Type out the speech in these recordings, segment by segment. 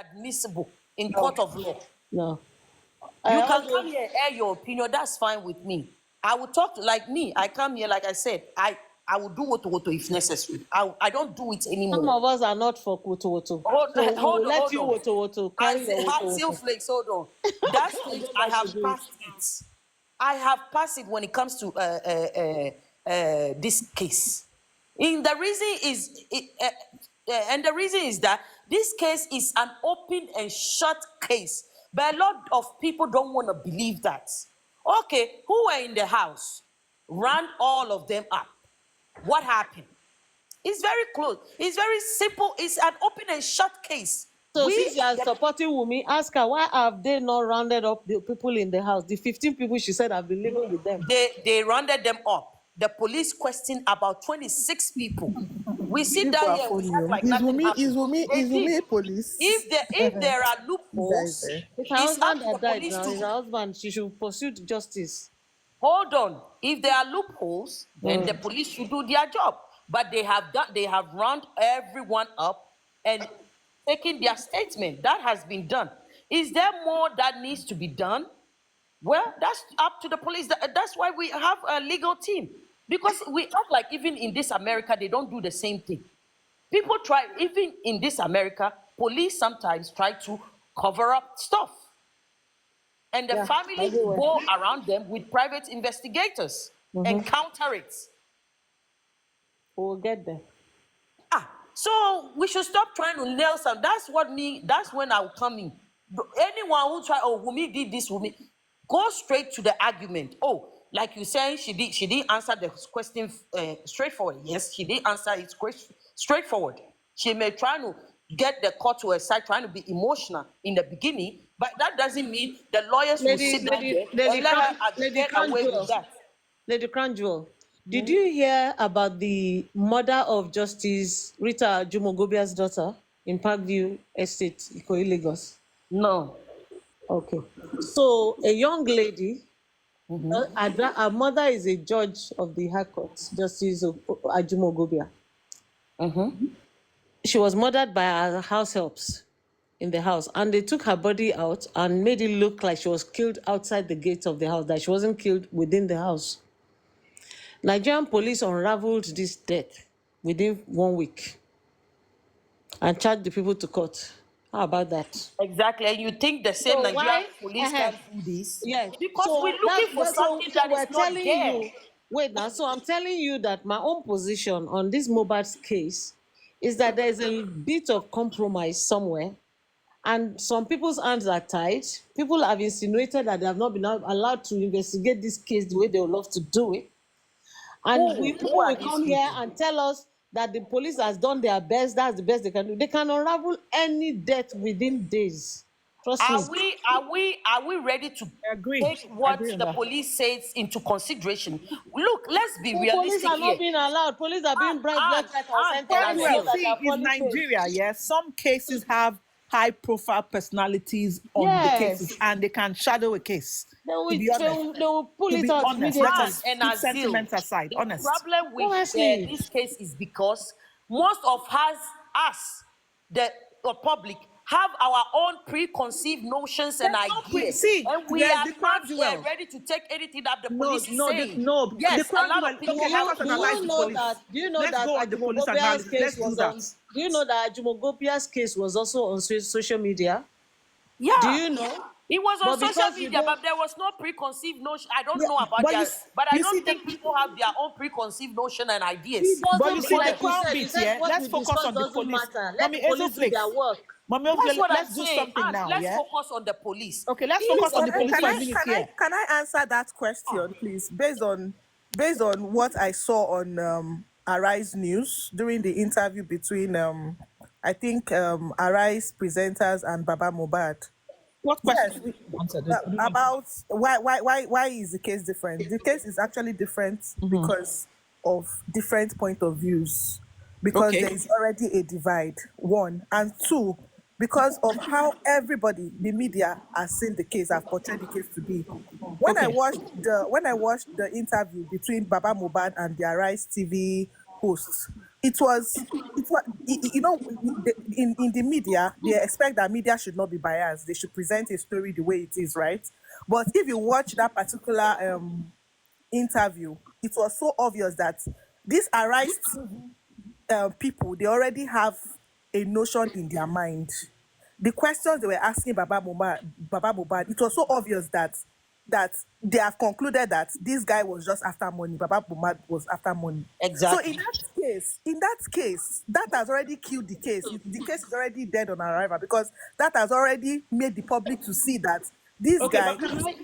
admissible in No. court of law. No. You I can also, come here and air your opinion. That's fine with me. I will talk like me. I come here, like I said, I will do wotowoto if necessary. I don't do it some anymore. of us are not for wotowoto. Hold, So we hold will on, let hold you on. wotowoto. Carry your Hazel wotowoto. Flakes, hold on. That I stage, don't I like to have do it. passed it. I have passed it when it comes to this case. And the reason is, and the reason is that this case is an open and shut case. But a lot of people don't want to believe that. Okay, who were in the house? Round all of them up. What happened? It's very close. It's very simple. It's an open and shut case. So since We, you are supporting Wumi, ask her why have they not rounded up the people in the house? The 15 people she said have been living with them. they rounded them up. The police questioned about 26 people. We sit People down are here and we funny. act like Is nothing Wumi happened. They is did. Wumi police? If there are You guys loopholes, there. It's her it's up husband to the that died police now. It's her to husband. She should pursue justice. hold on. If there are loopholes, then the Mm. police should do their job. But they have done. They have round everyone up and taken their statement. That has been done. Is there more that needs to be done? Well, that's up to the police. That's why we have a legal team. Because we act like even in this America, they don't do the same thing. People try, even in this America, police sometimes try to cover up stuff. And the Yeah, family everywhere. go around them with private investigators and counter it. We'll get there. So we should stop trying to nail some. That's when I'll come in. Anyone who try, oh, Wumi did this, Wumi, go straight to the argument. Oh, like you saying, she didn't answer the question straightforward. Yes, she did answer it straightforward. She may try to get the court to her side, trying to be emotional in the beginning, but that doesn't mean the lawyers will sit down there and let her Lady get Crown away Jewel. with that. Lady Crown Jewel, did you hear about the murder of Justice Rita Jumogobia's daughter in Parkview Estate, Ikoyi, Lagos? No. Okay. So a young lady, her mother is a judge of the High Court, Justice Ajumogobia. She was murdered by her house helps in the house, and they took her body out and made it look like she was killed outside the gates of the house, that she wasn't killed within the house. Nigerian police unraveled this death within 1 week and charged the people to court. How about that? Exactly, and you think the same So Nigerian why? police can do this? Yes. Because So we're looking for so something that we're is not telling there. you. Wait now. So I'm telling you that my own position on this mohbad's case is that there is a bit of compromise somewhere, and some people's hands are tied. People have insinuated that they have not been allowed to investigate this case the way they would love to do it. And Who people are will these come here people? and tell us that the police has done their best. That's the best they can do. They can unravel any death within days. Trust me. Are we ready to take what Agree on the that. police says into consideration? Look, let's be The police realistic are here. not being allowed. Police are being bribed left, right, and center. And And they Azil, know Well, that they see, are in falling prey. Nigeria, yes, some cases have high-profile personalities on the Yes. cases, and they can shadow a case. They To be honest, will pull to it be out honest, let immediately. us and put Azil, sentiments aside. the Honest. problem with Honestly. this case is because most of us, the public, have our own preconceived notions and There's no ideas, see. and we There's are the not crown jewel. ready to take anything that the No, police is no, saying. the Yes, a crown lot jewel. of people Okay, have let us Do analyze you the know police. that? Do you know Let's that go on the police Ajumogobia's analysis. case Let's do was that. on? Do you know that Ajumogobia's case was also on social media? Yeah. Do you know? It was on But social because you media, don't, but there was no preconceived notion. I don't Yeah, know about but their, but I you see don't the think people have their own preconceived notion and it ideas. but you doesn't, see the like you crown said, bit here. what Let's we focus discuss on the doesn't police. matter. Let Mommy the police do their Flakes. work. Mommy That's what I'm let's do saying. something And now. let's Yeah. focus on the police. Okay, let's If focus on the the police police, for a minute here. Can I answer that question, please? Based on what I saw on Arise News during the interview between I think Arise presenters and Baba Mohbad. What Yes, question? Answered. about why is the case different? The case is actually different because of different point of views. Because Okay. there is already a divide. One and two, because of how everybody, the media, has seen the case, have portrayed the case to be. When I Okay. watched the interview between Baba Mohbad and the Arise TV hosts, it was you know, in the media they expect that media should not be biased, they should present a story the way it is, right? But if you watch that particular interview, it was so obvious that these Arise people, they already have a notion in their mind. The questions they were asking Baba Mohbad, it was so obvious that they have concluded that this guy was just after money. Baba Mohbad was after money. So Exactly. in that case, that has already killed the case. The case is already dead on arrival, because that has already made the public to see that this Okay, guy but can is. I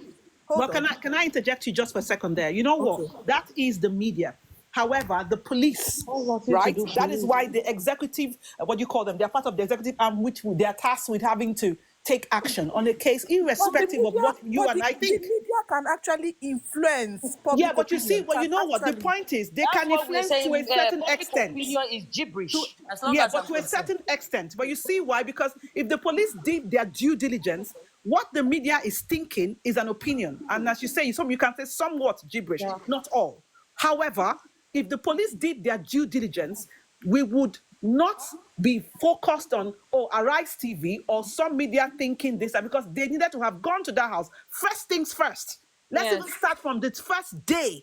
Hold But on. can I interject you just for a second there? You know what? Okay. That is the media. However, the police, What's that to right? do That is police? why the executive, what do you call them? They're part of the executive arm, which they are tasked with having to take action on a case, But the irrespective of media, what you but and I the think. media can actually influence Yeah, public but you see, opinion. well, Can you know what? The actually. point is, they That's can what we're influence to a saying. certain Public extent. opinion is To, gibberish, as long yeah, as but I'm to a concerned. certain extent. But you see why? Because if the police did their due diligence, what the media is thinking is an opinion. And as you say, you can say somewhat gibberish, Yeah. not all. However, if the police did their due diligence, we would not be focused on, oh, Arise TV or some media thinking this, because they needed to have gone to that house. First things first. Let's even Yes. start from the first day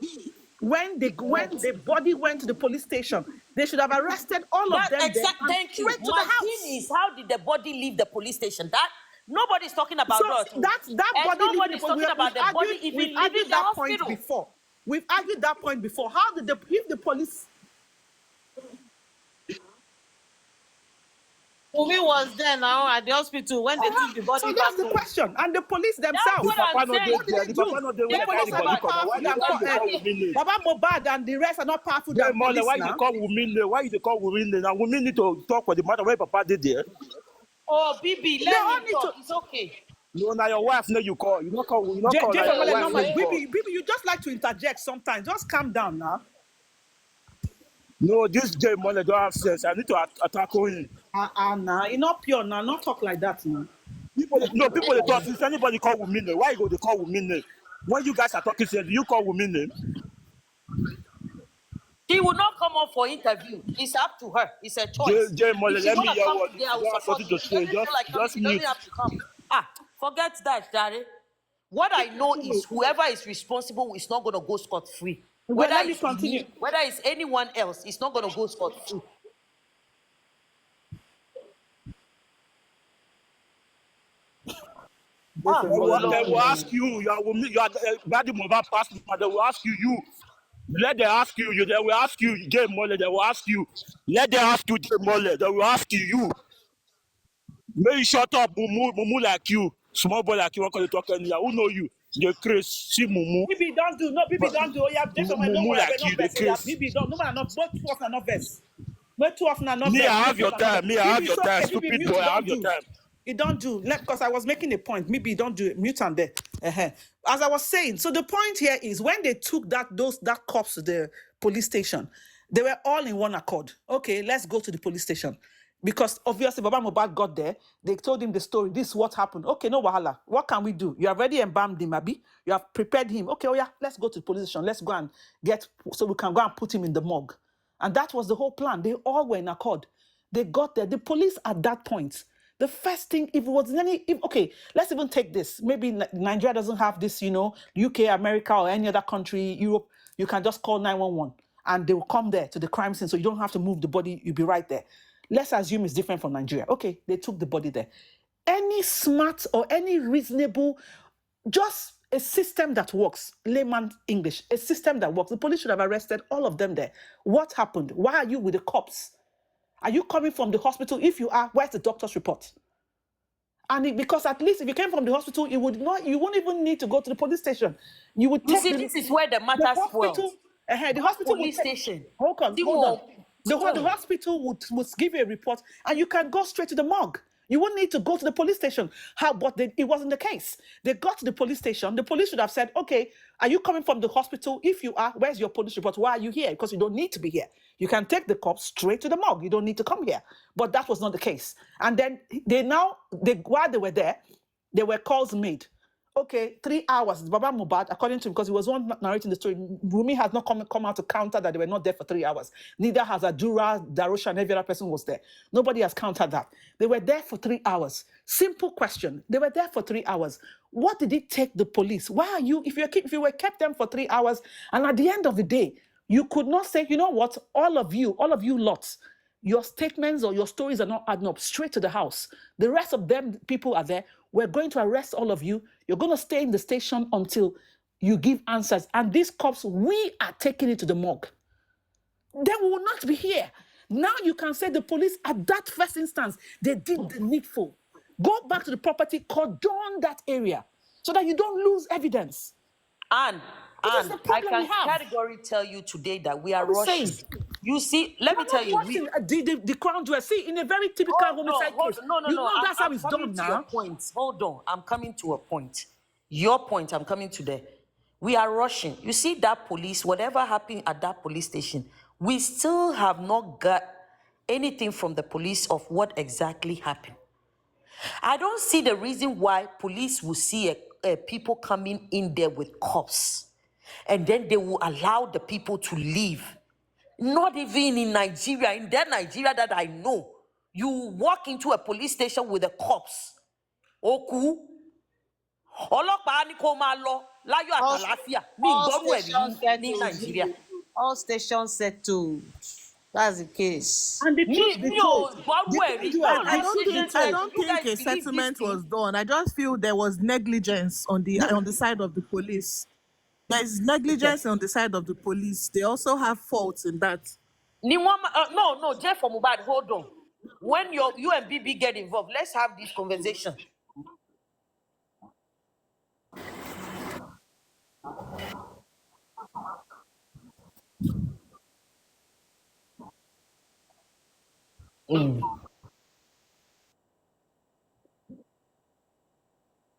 when the body went to the police station. They should have arrested all of That them there exact. and Thank you. straight to the My thing house. is, how did the body leave the police station? That nobody's talking So about that, oh. that And body leaving the nobody's point. talking about the body We've even leaving argued the that point hospital. before. We've argued that point before. How did if the police? Wumi was there now at the hospital when they took the So body that's back the home. question. And the police That's The themselves, what I'm papa no dey saying. what did there. they The do? papa no dey The when they That's carry police what the are I'm body not come. saying. Now, powerful why than why you dey call Wunmi name? Baba Mohbad and the rest are not powerful than Jay the Mole, police why you dey now. call Wunmi name? Why you dey call Wunmi name? Now Wunmi need to talk for the matter where papa did there. Oh, BB, They let all him need to. talk. It's okay. No, now your wife know you call. You not call. Now J your Family, wife know normal. you call. Bibi, you just like to interject sometimes. Just calm down now. No, this Jay Mole don't have sense. I need to attack him. Nah, you not pure now. Not talk like that now. People they talk. If anybody call Wunmi name, why you go they call Wunmi name? When you guys are talking, say, do you call Wunmi name? She will not come up for interview. It's up to her. It's a choice. Jay Mole, If she let me wanna hear come what today, I you will don't have support something you. to She say. doesn't feel like coming. Just She doesn't mute. have to come. Ah, forget that, Daddy. What I know is whoever is responsible is not gonna go scot free. Well, Whether let me it's continue. me, whether it's anyone else, it's not gonna go scot free. Ah, They will Lord. ask you. You are Daddy Mohbad past. They will ask you. Let them ask you. They will ask you. Jay Mole. They will ask you. Let them ask you, Jay Mole. They will ask you. May you shut up, Mumu like you. Small boy like you. What can you talk anyhow? Who know you? The Chris. See Mumu. Bibi don't do. No, Bibi But don't do. Oh yeah, J Family, no Mumu worry. like We're you. not The best. Oh yeah, Chris. Bibi don't. No man, not both two of them are not best. Both two of them are not Me, best. I Both have two your of them are not time. best. Me, I have Bibi, your it's time. okay. Bibi, Stupid mute. boy, I have Don't your do. time. It don't do. Because I was making a point. Maybe don't do it. Mute and there. As I was saying, so the point here is when they took that cops to the police station, they were all in one accord. Okay, let's go to the police station. Because obviously Baba Mohbad got there, they told him the story. This is what happened. Okay, no wahala. What can we do? You have already embalmed him, Abi. You have prepared him. Okay, oh yeah, let's go to the police station. Let's go and so we can go and put him in the morgue. And that was the whole plan. They all were in accord. They got there. The police at that point, the first thing, if it was okay, let's even take this. Maybe Nigeria doesn't have this, UK, America, or any other country, Europe, you can just call 911 and they will come there to the crime scene. So you don't have to move the body, you'll be right there. Let's assume it's different from Nigeria. Okay, they took the body there. Any smart or any reasonable, just a system that works, layman English, a system that works. The police should have arrested all of them there. What happened? Why are you with the cops? Are you coming from the hospital? If you are, where's the doctor's report? And because at least if you came from the hospital, you wouldn't even need to go to the police station. You would You take see, this is where the matter hospital. swells. The hospital would Police station. hold on. See The what? hospital would give you a report, and you can go straight to the morgue. You wouldn't need to go to the police station. It wasn't the case. They got to the police station. The police should have said, okay, are you coming from the hospital? If you are, where's your police report? Why are you here? Because you don't need to be here. You can take the cops straight to the morgue. You don't need to come here. But that was not the case. And then while they were there, there were calls made. okay, 3 hours. Baba Mohbad, according to him, because he was one narrating the story, Wumi has not come out to counter that they were not there for 3 hours. Neither has Adura, Darosha, and every other person was there. Nobody has countered that. They were there for 3 hours. Simple question. They were there for 3 hours. What did it take the police? Why are you, if you were kept them for 3 hours, and at the end of the day, you could not say, you know what, all of you lots, your statements or your stories are not adding up, straight to the house. The rest of them, people are there. We're going to arrest all of you. You're going to stay in the station until you give answers. And these cops, we are taking it to the morgue. Then we will not be here. Now you can say the police at that first instance, they did the needful. Go back to the property, cordon that area so that you don't lose evidence. And It is the I problem we can have. categorically tell you today that we are What are we saying? rushing. You see, let We're me tell not you, watching the crown jewel. See, in a very typical homicide hold case, on, no, no, you no. know that's how I'm it's coming done to your now. point. Hold on, I'm coming to a point. Your point, I'm coming to there. We are rushing. You see that police, whatever happened at that police station, we still have not got anything from the police of what exactly happened. I don't see the reason why police will see people coming in there with cops and then they will allow the people to leave. Not even in Nigeria, in that Nigeria that I know, you walk into a police station with the cops. Oku, ọlọ́pàá ní kó máa lọ láyọ̀ All, àtàláfíà. Mi all gbọ́rú ẹ̀ stations ní settled. Nàìjíríà. All stations settled. That's the case. And the truth be Mi told, ò gbọ́rú the ẹ̀ rí. crown jewel, Báwo I lẹ the ṣe truth be ṣe I told, ṣe? don't You think guys a believe this settlement thing? was done. I just feel there was negligence on the side of the police. There's negligence on the side of the police. They also have faults in that. No, Jeff for Mohbad, hold on. When you and BB get involved, let's have this conversation.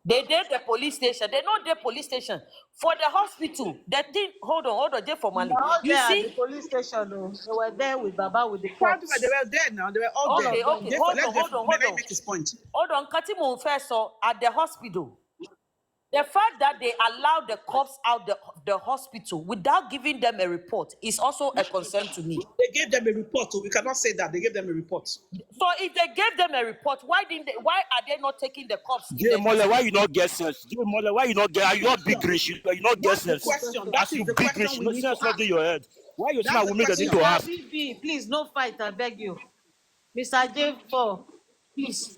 They did the police station. They know the police station. For the hospital, the thing, hold on, Jeff for They Mali. were all You there at the see? police station. Oh. They were there with Baba with the crown jewel, they cops. were there now. They were all All there. of them. Okay, Therefore, hold on, may I make his point? Hold on, Katimo first saw at the hospital. The fact that they allowed the cops out the hospital without giving them a report is also a concern to me. They gave them a report, so we cannot say that. They gave them a report. So if they gave them a report, why are they not taking the cops in Jay the Mole, why you not get sense? Jay Mole, why you not get? Are you not big Question. rich? You not get That's the sense. question. That As is you the big question rich, we no need to sense not in ask. your head. Why you That's smart the women that need to question. Mr. ask? BB, please, no fight, I beg you. Mr. J4, please.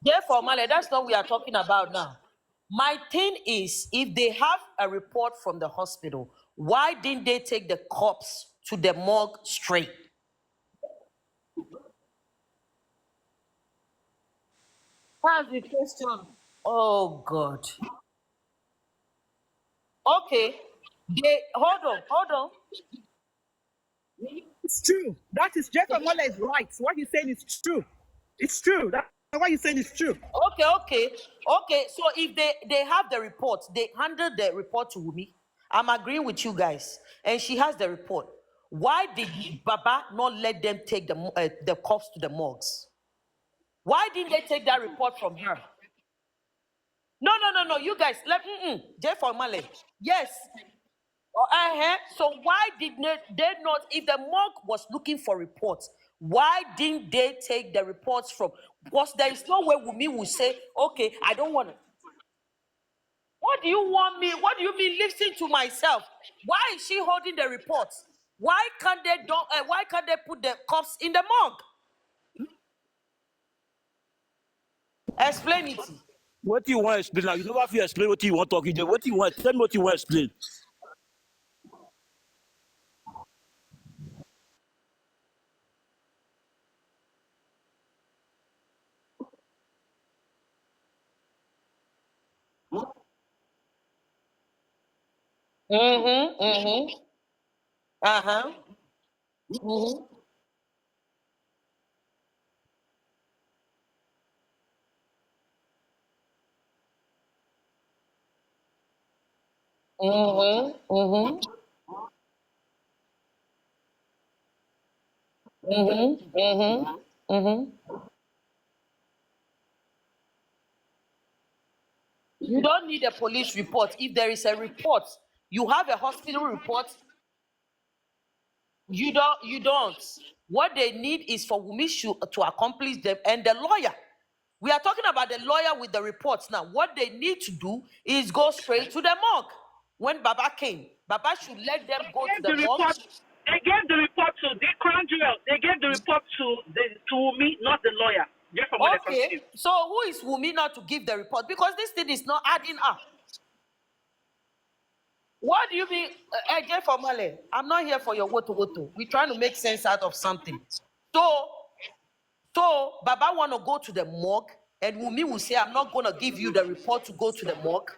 Therefore, Male, that's not what we are talking about now. My thing is, if they have a report from the hospital, why didn't they take the cops to the morgue straight? That's the question. Oh God. Okay. They hold on. It's true. That is Jacob Mola is right. What he's saying is true. It's true. That's what he's saying is true. Okay. So if they have the report, they handed the report to Wumi. I'm agreeing with you guys, and she has the report. Why did Baba not let them take the cops to the morgues? Why didn't they take that report from her? No. You guys, J for Male. Yes. So why did they not? If the morgue was looking for reports, why didn't they take the reports from? Because there is no way Wumi will say, "Okay, I don't want to." What do you want me? What do you mean? Listen to myself. Why is she holding the reports? Why can't they don't? Why can't they put the cops in the morgue? Explain it. What do you want to explain? Now you never feel explain what you want to talk. What do you want? Tell me what you want to explain. Mm-hmm. Uh-huh. Mm-hmm. Mm-hmm. Mm-hmm. Mm-hmm. Mm-hmm. Mm-hmm. You don't need a police report. If there is a report, you have a hospital report. You don't. What they need is for Wumi to accomplish them and the lawyer. We are talking about the lawyer with the reports now. What they need to do is go straight to the morgue. When Baba came, Baba should let them go to Gave the the morgue. report. They gave the report to the crown jewel. They gave the report to me, not the lawyer. Just from what they Okay, continue. so who is Wumi now to give the report? Because this thing is not adding up. What do you mean, AJ Formale? I'm not here for your woto. We're trying to make sense out of something. So, so Baba want to go to the morgue, and Wumi will say, "I'm not going to give you the report to go to the morgue,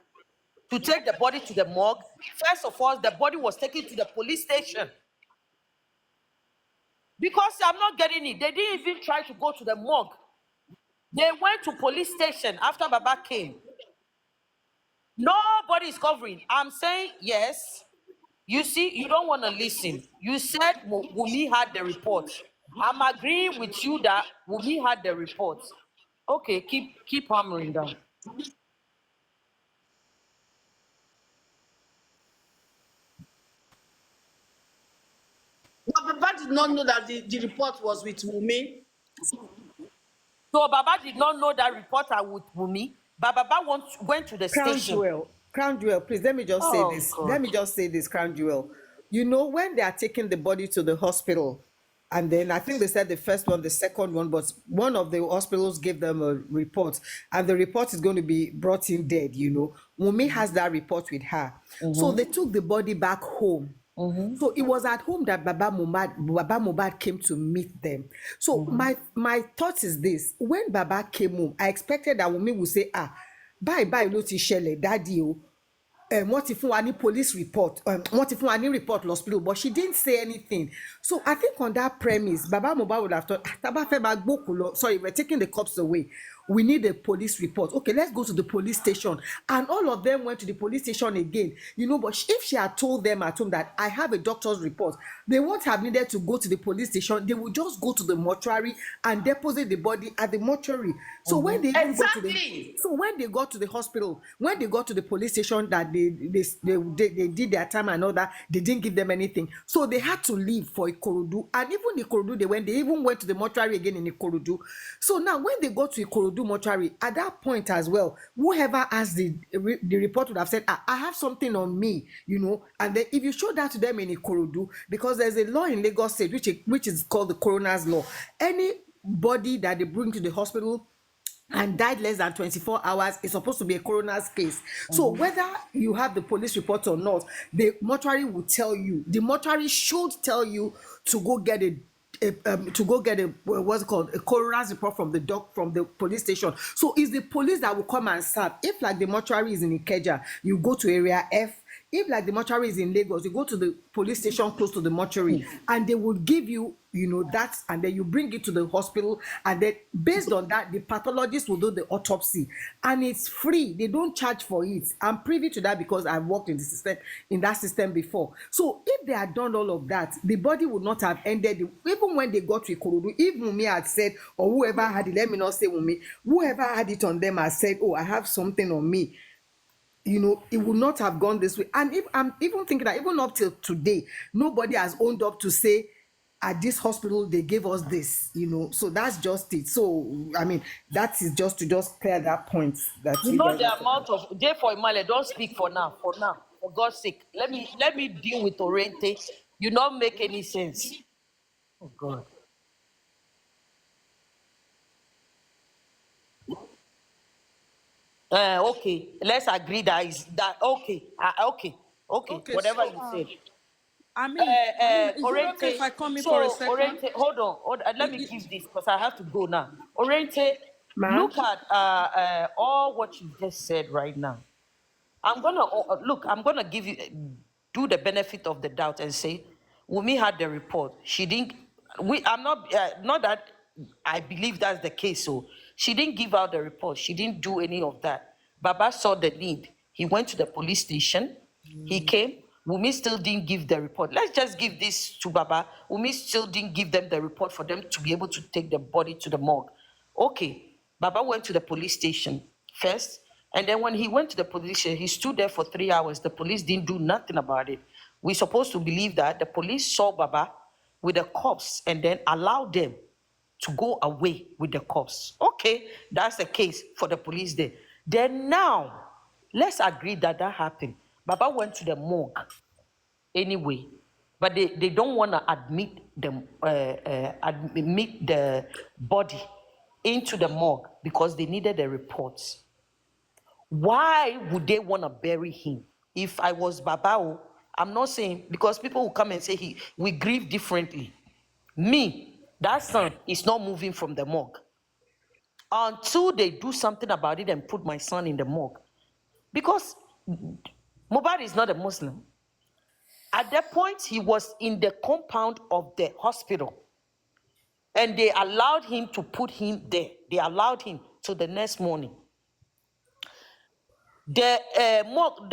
to take the body to the morgue." First of all, the body was taken to the police station because I'm not getting it. They didn't even try to go to the morgue. They went to police station after Baba came. Nobody is covering. I'm saying yes. You see, you don't want to listen. You said Wumi had the report. I'm agreeing with you that Wumi had the report. Okay, keep hammering down. But Baba did not know that the report was with Wumi. So Baba did not know that reporter with Wumi, but Baba went to the station. Crown Jewel, please let me just say Oh this. Let God. me just say this, Crown Jewel. You know, when they are taking the body to the hospital, and then I think they said the first one, the second one, but one of the hospitals gave them a report, and the report is going to be brought in dead, you know. Wumi has that report with her. So they took the body back home. So it was at home that Baba Mohbad came to meet them. So my thought is this: when Baba came home, I expected that Wumi would say, bye bye ló ti ṣẹlẹ̀ daddy o, wọ́n ti fún wa ní police report, wọ́n ti fún wa ní report hospital, but she didn't say anything. So I think on that premise Baba Mohbad would have thought, tá bá fẹ́ máa gbókùú lọ, sorry, we're taking the cops away, we need a police report. Okay, let's go to the police station. And all of them went to the police station again, you know. But if she had told them at home that I have a doctor's report, they won't have needed to go to the police station. They would just go to the mortuary and deposit the body at the mortuary. So when they even got to the Exactly. so when they got to the hospital, when they got to the police station, that they did their time and all that, they didn't give them anything. So they had to leave for Ikorodu. And even Ikorodu, they even went to the mortuary again in Ikorodu. So now when they got to Ikorodu mortuary, at that point as well, whoever has the report would have said, I have something on me, you know. And then if you show that to them in Ikorodu, because there's a law in Lagos State which is called the coroner's law, any body that they bring to the hospital and died less than 24 hours is supposed to be a coroner's case. So whether you have the police report or not, the mortuary will tell you, the mortuary should tell you to go get a what's it called, a coroner's report from the police station. So it's the police that will come and serve. If like the mortuary is in Ikeja, you go to area F. If like the mortuary is in Lagos, you go to the police station close to the mortuary, and they will give you, you know, that, and then you bring it to the hospital, and then based on that, the pathologist will do the autopsy, and it's free. They don't charge for it. I'm privy to that because I've worked in the system, in that system before. So if they had done all of that, the body would not have ended. Even when they got to Ikorodu, if Wunmi had said, or whoever had it, let me not say Wunmi, whoever had it on them has said, oh, I have something on me, you know, it would not have gone this way. And if I'm even thinking that even up till today, nobody has owned up to say at this hospital they gave us this, you know. So that's just it. So I mean, that is just to just clear that point that You you know guys the are talking amount of J for Imale, don't speak for now. For now, for God's sake. Let me deal with Orente. You don't make any sense. Oh God. Okay, let's agree that is that okay. Okay, Okay, whatever so you said. is it okay if Oriente, I come in for a so second? Oriente, hold on, let me give this because I have to go now. Oriente, Ma? look at all what you just said right now. I'm gonna look. I'm gonna give you do the benefit of the doubt and say, Wumi had the report. She didn't. I'm not that I believe that's the case. So she didn't give out the report. She didn't do any of that. Baba saw the need. He went to the police station. He came. Wumi still didn't give the report. Let's just give this to Baba. Wumi still didn't give them the report for them to be able to take the body to the morgue. Okay, Baba went to the police station first, and then when he went to the police station, he stood there for 3 hours. The police didn't do nothing about it. We're supposed to believe that the police saw Baba with the cops and then allowed them to go away with the cops. Okay, that's the case for the police there. Then now, let's agree that that happened. Baba went to the morgue anyway, but they don't want to admit the body into the morgue because they needed the reports. Why would they want to bury him? If I was Babao, I'm not saying, because people will come and say we grieve differently. Me, that son is not moving from the morgue until they do something about it and put my son in the morgue. Because Mohbad is not a Muslim. At that point, he was in the compound of the hospital. And they allowed him to put him there. They allowed him till the next morning. The morgue.